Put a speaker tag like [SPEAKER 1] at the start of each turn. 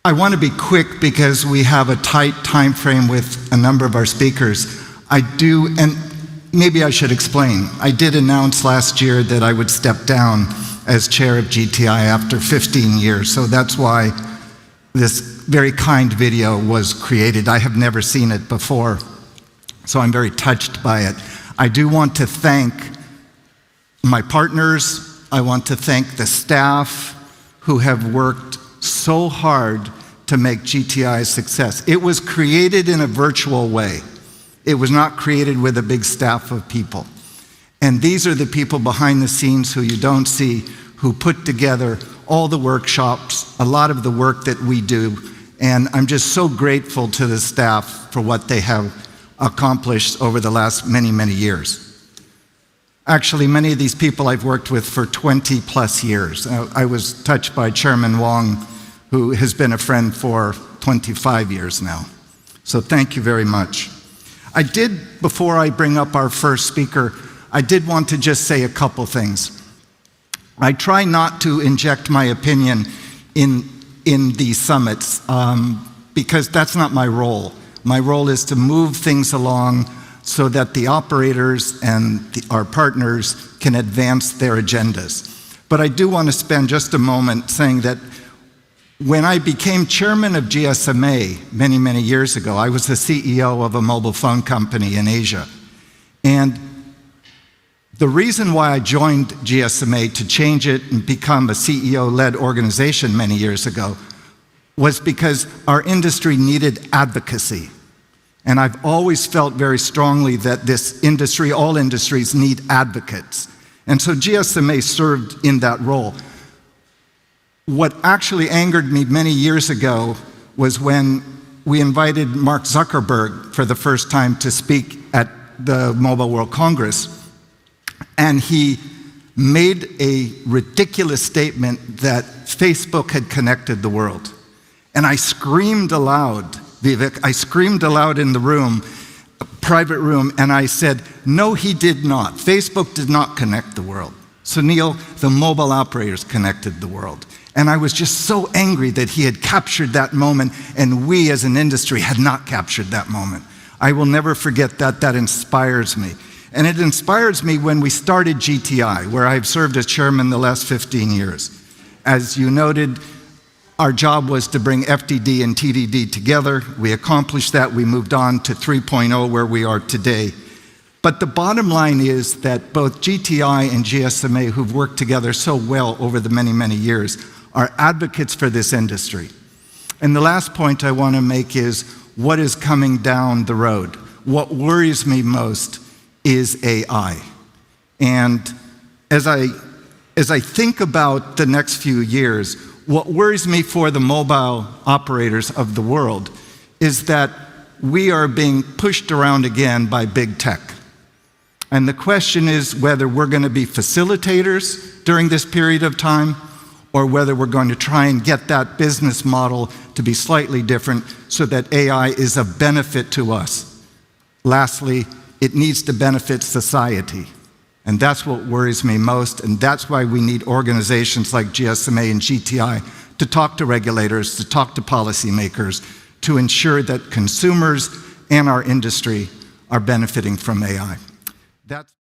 [SPEAKER 1] I want to be quick because we have a tight time frame with a number of our speakers. I do, and maybe I should explain. I did announce last year that I would step down as chair of GTI after 15 years, so that's why this very kind video was created. I have never seen it before, so I'm very touched by it. I do want to thank my partners. I want to thank the staff who have worked so hard to make GTI a success. It was created in a virtual way. It was not created with a big staff of people. And these are the people behind the scenes who you don't see, who put together all the workshops, a lot of the work that we do. And I'm just so grateful to the staff for what they have accomplished over the last many, many years. Actually, many of these people I've worked with for 20 plus years. I was touched by Chairman Wong, who has been a friend for 25 years now. So thank you very much. I did, before I bring up our first speaker, I did want to just say a couple things. I try not to inject my opinion in these summits because that's not my role. My role is to move things along so that the operators and our partners can advance their agendas. But I do want to spend just a moment saying that when I became chairman of GSMA many, many years ago, I was the CEO of a mobile phone company in Asia. And the reason why I joined GSMA to change it and become a CEO-led organization many years ago was because our industry needed advocacy. And I've always felt very strongly that this industry, all industries, need advocates. And so GSMA served in that role. What actually angered me many years ago was when we invited Mark Zuckerberg for the first time to speak at the Mobile World Congress. And he made a ridiculous statement that Facebook had connected the world. And I screamed aloud, Vivek, I screamed aloud in the room, private room, and I said, no, he did not. Facebook did not connect the world. Sunil, the mobile operators connected the world. And I was just so angry that he had captured that moment and we as an industry had not captured that moment. I will never forget that. That inspires me. And it inspires me when we started GTI, where I've served as chairman the last 15 years. As you noted, our job was to bring FDD and TDD together. We accomplished that. We moved on to 3.0, where we are today. But the bottom line is that both GTI and GSMA, who've worked together so well over the many, many years, are advocates for this industry. And the last point I want to make is what is coming down the road. What worries me most is AI. And as I think about the next few years, what worries me for the mobile operators of the world is that we are being pushed around again by big tech. And the question is whether we're going to be facilitators during this period of time or whether we're going to try and get that business model to be slightly different so that AI is a benefit to us. Lastly, it needs to benefit society. And that's what worries me most, and that's why we need organizations like GSMA and GTI to talk to regulators, to talk to policymakers, to ensure that consumers and our industry are benefiting from AI. That's